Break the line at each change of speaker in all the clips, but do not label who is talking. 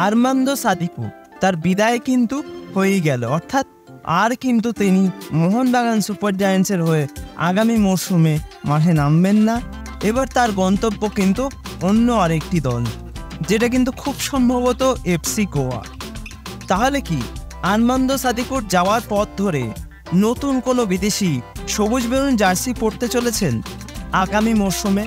Armando Sadiku তার বিদায় কিন্তু হয়েই গেল, অর্থাৎ আর কিন্তু তিনি মোহনবাগান সুপার জায়ান্টসের হয়ে আগামী মরশুমে মাঠে নামবেন না। এবার তার গন্তব্য কিন্তু অন্য আরেকটি দল, যেটা কিন্তু খুব সম্ভবত এফসি গোয়া। তাহলে কি আর্মান্দো সাদিকুর যাওয়ার পথ ধরে নতুন কোনো বিদেশি সবুজ বেরুন জার্সি পরতে চলেছেন আগামী মরশুমে?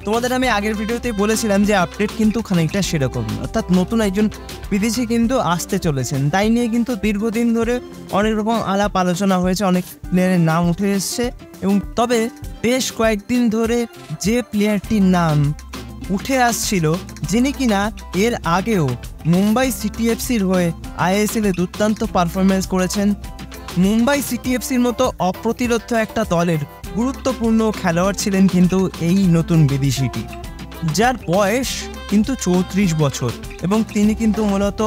তোমাদের আমি আগের ভিডিওতে বলেছিলাম যে আপডেট কিন্তু খানিকটা সেরকমই, অর্থাৎ নতুন একজন বিদেশি কিন্তু আসতে চলেছেন। তাই নিয়ে কিন্তু দীর্ঘদিন ধরে অনেক রকম আলাপ আলোচনা হয়েছে, অনেক প্লেয়ারের নাম উঠে এসছে। এবং তবে বেশ কয়েকদিন ধরে যে প্লেয়ারটির নাম উঠে আসছিল, যিনি কিনা এর আগেও মুম্বাই সিটি এফসির হয়ে আইএসএলে দুর্দান্ত পারফরমেন্স করেছেন, মুম্বাই সিটি এফসির মতো অপ্রতিরোধ একটা দলের গুরুত্বপূর্ণ খেলোয়াড় ছিলেন কিন্তু এই নতুন বিদেশিটি, যার বয়স কিন্তু 34 বছর। এবং তিনি কিন্তু মূলত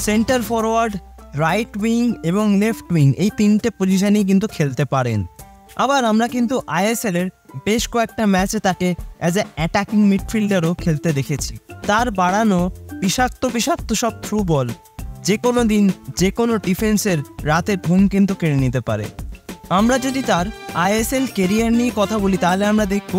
সেন্টার ফরওয়ার্ড, রাইট উইং এবং লেফট উইং এই তিনটে পজিশনেই কিন্তু খেলতে পারেন। আবার আমরা কিন্তু আইএসএলের বেশ কয়েকটা ম্যাচে তাকে অ্যাজ এ অ্যাটাকিং মিডফিল্ডারও খেলতে দেখেছি। তার বাড়ানো বিষাক্ত সব থ্রু বল যে কোনো দিন যে কোনো ডিফেন্সের রাতের ঘুম কিন্তু কেড়ে নিতে পারে। আমরা যদি তার আইএসএল কেরিয়ার নিয়ে কথা বলি, তাহলে আমরা দেখব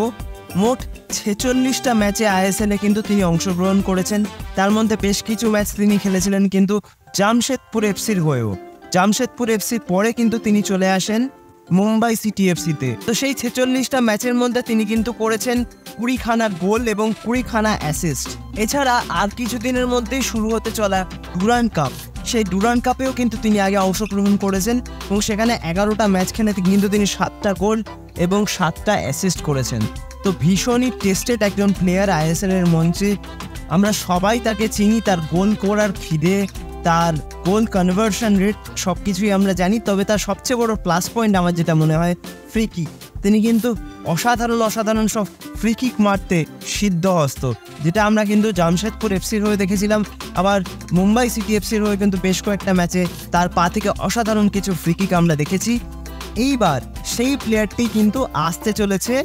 মোট 46টা ম্যাচে আইএসএলে কিন্তু তিনি অংশগ্রহণ করেছেন। তার মধ্যে বেশ কিছু ম্যাচ তিনি খেলেছিলেন কিন্তু জামশেদপুর এফসির হয়েও। জামশেদপুর এফসির পরে কিন্তু তিনি চলে আসেন মুম্বাই সিটি এফসিতে। তো সেই 46টা ম্যাচের মধ্যে তিনি কিন্তু করেছেন 20খানা গোল এবং 20খানা অ্যাসিস্ট। এছাড়া আর কিছুদিনের মধ্যেই শুরু হতে চলা ডুরান্ড কাপ, সেই ডুরান্ড কাপেও কিন্তু তিনি আগে অংশগ্রহণ করেছেন এবং সেখানে 11টা ম্যাচ খেলে কিন্তু তিনি 7টা গোল এবং 7টা অ্যাসিস্ট করেছেন। তো ভীষণই টেস্টেড একজন প্লেয়ার আইএসএলের মঞ্চে। আমরা সবাই তাকে চিনি, তার গোল করার খিদে, তার গোল কনভার্সন রেট সব কিছুই আমরা জানি। তবে তার সবচেয়ে বড় প্লাস পয়েন্ট আমার যেটা মনে হয় ফ্রি কিক। তিনি কিন্তু অসাধারণ সব ফ্রি কিক মারতে সিদ্ধহস্ত, যেটা আমরা কিন্তু জামশেদপুর এফসির হয়ে দেখেছিলাম। আবার মুম্বাই সিটি এফসির হয়ে কিন্তু বেশ কয়েকটা ম্যাচে তার পা থেকে অসাধারণ কিছু ফ্রি কিক আমরা দেখেছি। এইবার সেই প্লেয়ারটি কিন্তু আসতে চলেছে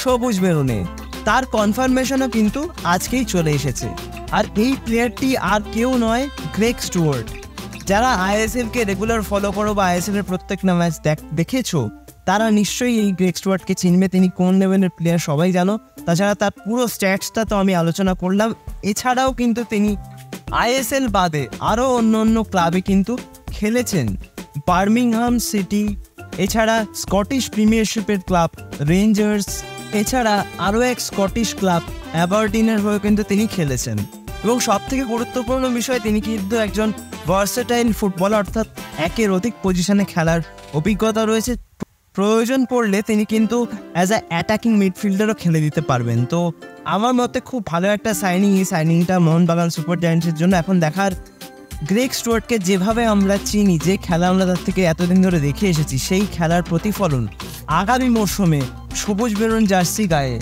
সবুজ বেরুনে, তার কনফার্মেশনও কিন্তু আজকেই চলে এসেছে। আর এই প্লেয়ারটি আর কেউ নয়, গ্রেগ স্টুয়ার্ট। যারা আইএসএলকে রেগুলার ফলো করো বা আইএসএলের প্রত্যেকটা ম্যাচ দেখেছো, তারা নিশ্চয়ই এই গ্রেগ স্টুয়ার্টকে চিনবে। তিনি কোন লেভেলের প্লেয়ার সবাই জানো। তাছাড়া তার পুরো স্ট্যাটসটা তো আমি আলোচনা করলাম। এছাড়াও কিন্তু তিনি আইএসএল বাদে আরও অন্য ক্লাবে কিন্তু খেলেছেন, বার্মিংহাম সিটি, এছাড়া স্কটিশ প্রিমিয়ারশিপের ক্লাব রেঞ্জার্স, এছাড়া আরও এক স্কটিশ ক্লাব অ্যাবারডিনের হয়ে কিন্তু তিনি খেলেছেন। এবং সবথেকে গুরুত্বপূর্ণ বিষয়, তিনি কিন্তু একজন ভার্সেটাইল ফুটবলার, অর্থাৎ একের অধিক পজিশনে খেলার অভিজ্ঞতা রয়েছে। প্রয়োজন পড়লে তিনি কিন্তু অ্যাজ এ অ্যাটাকিং মিডফিল্ডারও খেলে দিতে পারবেন। তো আমার মতে খুব ভালো একটা সাইনিং। এই সাইনিংটা মোহনবাগান সুপার জায়ান্টসের জন্য। এখন দেখার গ্রেগ স্টুয়ার্টকে যেভাবে আমরা চিনি, যে খেলা আমরা তার থেকে এতদিন ধরে দেখে এসেছি, সেই খেলার প্রতিফলন আগামী মরশুমে সবুজ বেরুন জার্সি গায়ে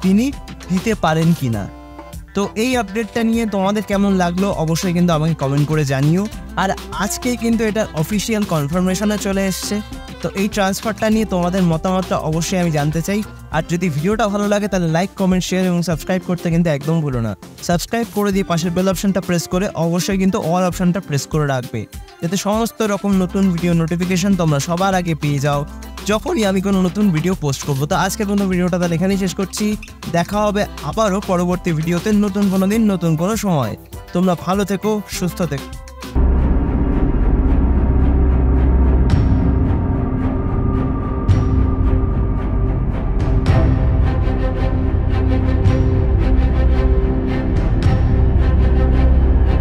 তিনি দিতে পারেন কিনা। তো এই আপডেটটা নিয়ে তোমাদের কেমন লাগলো অবশ্যই কিন্তু আমাকে কমেন্ট করে জানিও। আর আজকেই কিন্তু এটার অফিসিয়াল কনফার্মেশনে চলে এসছে। তো এই ট্রান্সফারটা নিয়ে তোমাদের মতামতটা অবশ্যই আমি জানতে চাই। আর যদি ভিডিওটা ভালো লাগে তাহলে লাইক, কমেন্ট, শেয়ার এবং সাবস্ক্রাইব করতে কিন্তু একদম ভুলো না। সাবস্ক্রাইব করে দিয়ে পাশের বেল অপশনটা প্রেস করে অবশ্যই কিন্তু অল অপশনটা প্রেস করে রাখবে, যাতে সমস্ত রকম নতুন ভিডিও নোটিফিকেশন তোমরা সবার আগে পেয়ে যাও যখনই আমি কোনো নতুন ভিডিও পোস্ট করবো। তো আজকের কোনো ভিডিওটা তাহলে এখানেই শেষ করছি। দেখা হবে আবারও পরবর্তী ভিডিওতে, নতুন কোনো দিন, নতুন কোনো সময়। তোমরা ভালো থেকো, সুস্থ থেকো।